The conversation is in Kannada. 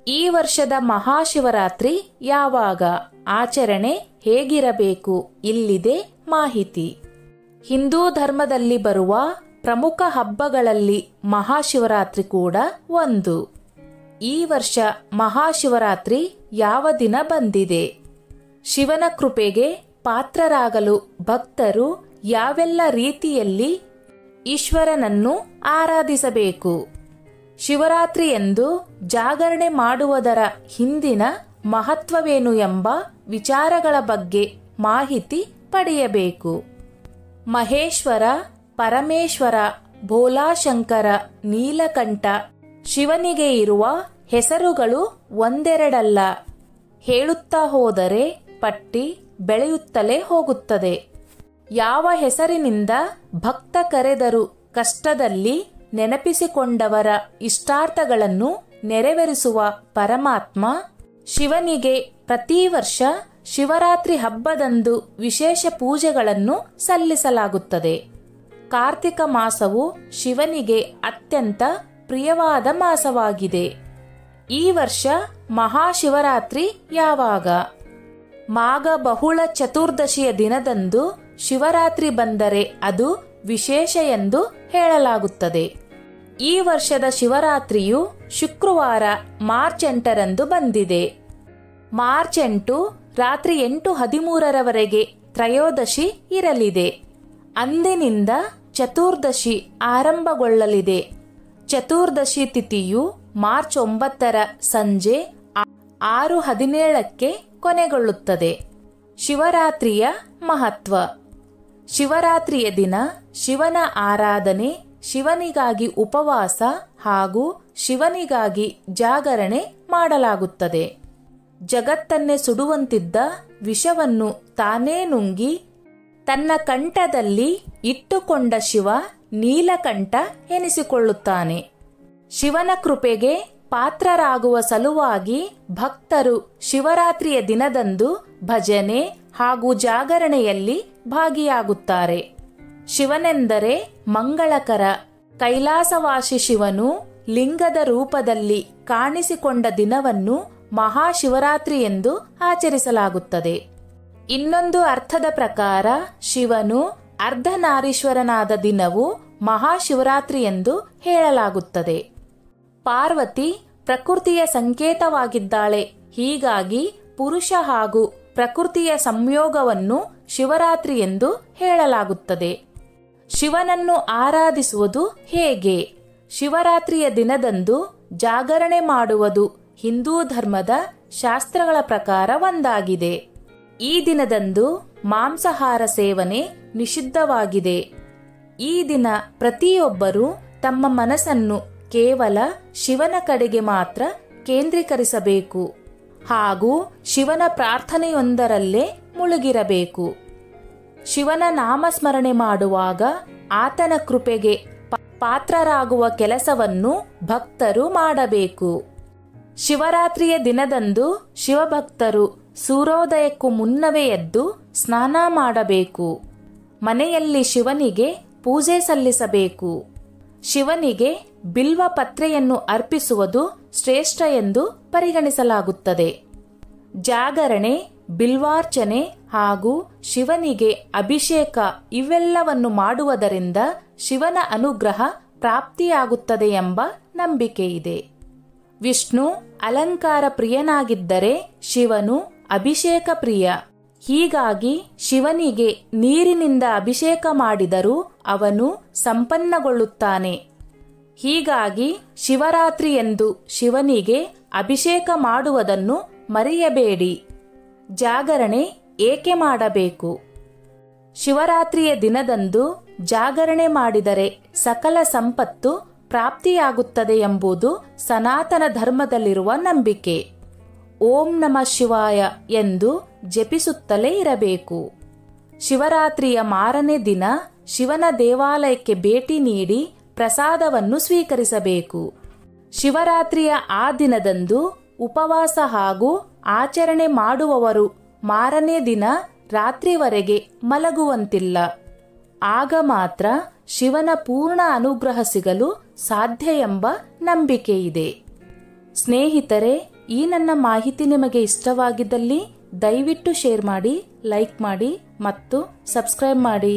ಈ ವರ್ಷದ ಮಹಾಶಿವರಾತ್ರಿ ಯಾವಾಗ? ಆಚರಣೆ ಹೇಗಿರಬೇಕು? ಇಲ್ಲಿದೆ ಮಾಹಿತಿ. ಹಿಂದೂ ಧರ್ಮದಲ್ಲಿ ಬರುವ ಪ್ರಮುಖ ಹಬ್ಬಗಳಲ್ಲಿ ಮಹಾಶಿವರಾತ್ರಿ ಕೂಡ ಒಂದು. ಈ ವರ್ಷ ಮಹಾಶಿವರಾತ್ರಿ ಯಾವ ದಿನ ಬಂದಿದೆ? ಶಿವನ ಕೃಪೆಗೆ ಪಾತ್ರರಾಗಲು ಭಕ್ತರು ಯಾವೆಲ್ಲ ರೀತಿಯಲ್ಲಿ ಈಶ್ವರನನ್ನು ಆರಾಧಿಸಬೇಕು? ಶಿವರಾತ್ರಿಯಂದು ಜಾಗರಣೆ ಮಾಡುವುದರ ಹಿಂದಿನ ಮಹತ್ವವೇನು ಎಂಬ ವಿಚಾರಗಳ ಬಗ್ಗೆ ಮಾಹಿತಿ ಪಡೆಯಬೇಕು. ಮಹೇಶ್ವರ, ಪರಮೇಶ್ವರ, ಭೋಲಾಶಂಕರ, ನೀಲಕಂಠ ಶಿವನಿಗೆ ಇರುವ ಹೆಸರುಗಳು ಒಂದೆರಡಲ್ಲ. ಹೇಳುತ್ತಾ ಹೋದರೆ ಪಟ್ಟಿ ಬೆಳೆಯುತ್ತಲೇ ಹೋಗುತ್ತದೆ. ಯಾವ ಹೆಸರಿನಿಂದ ಭಕ್ತ ಕರೆದರೂ ಕಷ್ಟದಲ್ಲಿ ನೆನಪಿಸಿಕೊಂಡವರ ಇಷ್ಟಾರ್ಥಗಳನ್ನು ನೆರವೇರಿಸುವ ಪರಮಾತ್ಮ ಶಿವನಿಗೆ ಪ್ರತಿ ವರ್ಷ ಶಿವರಾತ್ರಿ ಹಬ್ಬದಂದು ವಿಶೇಷ ಪೂಜೆಗಳನ್ನು ಸಲ್ಲಿಸಲಾಗುತ್ತದೆ. ಕಾರ್ತಿಕ ಮಾಸವು ಶಿವನಿಗೆ ಅತ್ಯಂತ ಪ್ರಿಯವಾದ ಮಾಸವಾಗಿದೆ. ಈ ವರ್ಷ ಮಹಾಶಿವರಾತ್ರಿ ಯಾವಾಗ? ಮಾಘ ಬಹುಳ ಚತುರ್ದಶಿಯ ದಿನದಂದು ಶಿವರಾತ್ರಿ ಬಂದರೆ ಅದು ವಿಶೇಷ ಎಂದು ಹೇಳಲಾಗುತ್ತದೆ. ಈ ವರ್ಷದ ಶಿವರಾತ್ರಿಯು ಶುಕ್ರವಾರ ಮಾರ್ಚ್ 8ರಂದು ಬಂದಿದೆ. ಮಾರ್ಚ್ 8 ರಾತ್ರಿ 8:13 ತ್ರಯೋದಶಿ ಇರಲಿದೆ. ಅಂದಿನಿಂದ ಚತುರ್ದಶಿ ಆರಂಭಗೊಳ್ಳಲಿದೆ. ಚತುರ್ದಶಿ ತಿಥಿಯು ಮಾರ್ಚ್ 9 ಸಂಜೆ 6:17 ಕೊನೆಗೊಳ್ಳುತ್ತದೆ. ಶಿವರಾತ್ರಿಯ ಮಹತ್ವ. ಶಿವರಾತ್ರಿಯ ದಿನ ಶಿವನ ಆರಾಧನೆ, ಶಿವನಿಗಾಗಿ ಉಪವಾಸ ಹಾಗೂ ಶಿವನಿಗಾಗಿ ಜಾಗರಣೆ ಮಾಡಲಾಗುತ್ತದೆ. ಜಗತ್ತನ್ನೇ ಸುಡುವಂತಿದ್ದ ವಿಷವನ್ನು ತಾನೇ ನುಂಗಿ ತನ್ನ ಕಂಠದಲ್ಲಿ ಇಟ್ಟುಕೊಂಡ ಶಿವ ನೀಲಕಂಠ ಎನಿಸಿಕೊಳ್ಳುತ್ತಾನೆ. ಶಿವನ ಕೃಪೆಗೆ ಪಾತ್ರರಾಗುವ ಸಲುವಾಗಿ ಭಕ್ತರು ಶಿವರಾತ್ರಿಯ ದಿನದಂದು ಭಜನೆ ಹಾಗೂ ಜಾಗರಣೆಯಲ್ಲಿ ಭಾಗಿಯಾಗುತ್ತಾರೆ. ಶಿವನೆಂದರೆ ಮಂಗಳಕರ. ಕೈಲಾಸವಾಸಿ ಶಿವನು ಲಿಂಗದ ರೂಪದಲ್ಲಿ ಕಾಣಿಸಿಕೊಂಡ ದಿನವನ್ನು ಮಹಾಶಿವರಾತ್ರಿ ಎಂದು ಆಚರಿಸಲಾಗುತ್ತದೆ. ಇನ್ನೊಂದು ಅರ್ಥದ ಪ್ರಕಾರ ಶಿವನು ಅರ್ಧನಾರೀಶ್ವರನಾದ ದಿನವು ಮಹಾಶಿವರಾತ್ರಿ ಎಂದು ಹೇಳಲಾಗುತ್ತದೆ. ಪಾರ್ವತಿ ಪ್ರಕೃತಿಯ ಸಂಕೇತವಾಗಿದ್ದಾಳೆ. ಹೀಗಾಗಿ ಪುರುಷ ಹಾಗೂ ಪ್ರಕೃತಿಯ ಸಂಯೋಗವನ್ನು ಶಿವರಾತ್ರಿ ಎಂದು ಹೇಳಲಾಗುತ್ತದೆ. ಶಿವನನ್ನು ಆರಾಧಿಸುವುದು ಹೇಗೆ? ಶಿವರಾತ್ರಿಯ ದಿನದಂದು ಜಾಗರಣೆ ಮಾಡುವುದು ಹಿಂದೂ ಧರ್ಮದ ಶಾಸ್ತ್ರಗಳ ಪ್ರಕಾರ ಒಂದಾಗಿದೆ. ಈ ದಿನದಂದು ಮಾಂಸಾಹಾರ ಸೇವನೆ ನಿಷಿದ್ಧವಾಗಿದೆ. ಈ ದಿನ ಪ್ರತಿಯೊಬ್ಬರೂ ತಮ್ಮ ಮನಸ್ಸನ್ನು ಕೇವಲ ಶಿವನ ಕಡೆಗೆ ಮಾತ್ರ ಕೇಂದ್ರೀಕರಿಸಬೇಕು ಹಾಗೂ ಶಿವನ ಪ್ರಾರ್ಥನೆಯೊಂದರಲ್ಲೇ ಮುಳುಗಿರಬೇಕು. ಶಿವನ ನಾಮಸ್ಮರಣೆ ಮಾಡುವಾಗ ಆತನ ಕೃಪೆಗೆ ಪಾತ್ರರಾಗುವ ಕೆಲಸವನ್ನು ಭಕ್ತರು ಮಾಡಬೇಕು. ಶಿವರಾತ್ರಿಯ ದಿನದಂದು ಶಿವಭಕ್ತರು ಸೂರ್ಯೋದಯಕ್ಕೂ ಮುನ್ನವೇ ಎದ್ದು ಸ್ನಾನ ಮಾಡಬೇಕು. ಮನೆಯಲ್ಲಿ ಶಿವನಿಗೆ ಪೂಜೆ ಸಲ್ಲಿಸಬೇಕು. ಶಿವನಿಗೆ ಬಿಲ್ವ ಪತ್ರೆಯನ್ನು ಅರ್ಪಿಸುವುದು ಶ್ರೇಷ್ಠ ಎಂದು ಪರಿಗಣಿಸಲಾಗುತ್ತದೆ. ಜಾಗರಣೆ, ಬಿಲ್ವಾರ್ಚನೆ ಹಾಗೂ ಶಿವನಿಗೆ ಅಭಿಷೇಕ ಇವೆಲ್ಲವನ್ನು ಮಾಡುವುದರಿಂದ ಶಿವನ ಅನುಗ್ರಹ ಪ್ರಾಪ್ತಿಯಾಗುತ್ತದೆ ಎಂಬ ನಂಬಿಕೆಯಿದೆ. ವಿಷ್ಣು ಅಲಂಕಾರ ಪ್ರಿಯನಾಗಿದ್ದರೆ ಶಿವನು ಅಭಿಷೇಕ ಪ್ರಿಯ. ಹೀಗಾಗಿ ಶಿವನಿಗೆ ನೀರಿನಿಂದ ಅಭಿಷೇಕ ಮಾಡಿದರೂ ಅವನು ಸಂಪನ್ನಗೊಳ್ಳುತ್ತಾನೆ. ಹೀಗಾಗಿ ಶಿವರಾತ್ರಿಯಂದು ಶಿವನಿಗೆ ಅಭಿಷೇಕ ಮಾಡುವುದನ್ನು ಮರೆಯಬೇಡಿ. ಜಾಗರಣೆ ಏಕೆ ಮಾಡಬೇಕು? ಶಿವರಾತ್ರಿಯ ದಿನದಂದು ಜಾಗರಣೆ ಮಾಡಿದರೆ ಸಕಲ ಸಂಪತ್ತು ಪ್ರಾಪ್ತಿಯಾಗುತ್ತದೆ ಎಂಬುದು ಸನಾತನ ಧರ್ಮದಲ್ಲಿರುವ ನಂಬಿಕೆ. ಓಂ ನಮಃ ಶಿವಾಯ ಎಂದು ಜಪಿಸುತ್ತಲೇ ಇರಬೇಕು. ಶಿವರಾತ್ರಿಯ ಮಾರನೇ ದಿನ ಶಿವನ ದೇವಾಲಯಕ್ಕೆ ಭೇಟಿ ನೀಡಿ ಪ್ರಸಾದವನ್ನು ಸ್ವೀಕರಿಸಬೇಕು. ಶಿವರಾತ್ರಿಯ ಆ ದಿನದಂದು ಉಪವಾಸ ಹಾಗೂ ಆಚರಣೆ ಮಾಡುವವರು ಮಾರನೇ ದಿನ ರಾತ್ರಿವರೆಗೆ ಮಲಗುವಂತಿಲ್ಲ. ಆಗ ಮಾತ್ರ ಶಿವನ ಪೂರ್ಣ ಅನುಗ್ರಹ ಸಿಗಲು ಸಾಧ್ಯ ಎಂಬ ನಂಬಿಕೆಯಿದೆ. ಸ್ನೇಹಿತರೆ, ಈ ನನ್ನ ಮಾಹಿತಿ ನಿಮಗೆ ಇಷ್ಟವಾಗಿದ್ದಲ್ಲಿ ದಯವಿಟ್ಟು ಶೇರ್ ಮಾಡಿ, ಲೈಕ್ ಮಾಡಿ ಮತ್ತು ಸಬ್ಸ್ಕ್ರೈಬ್ ಮಾಡಿ.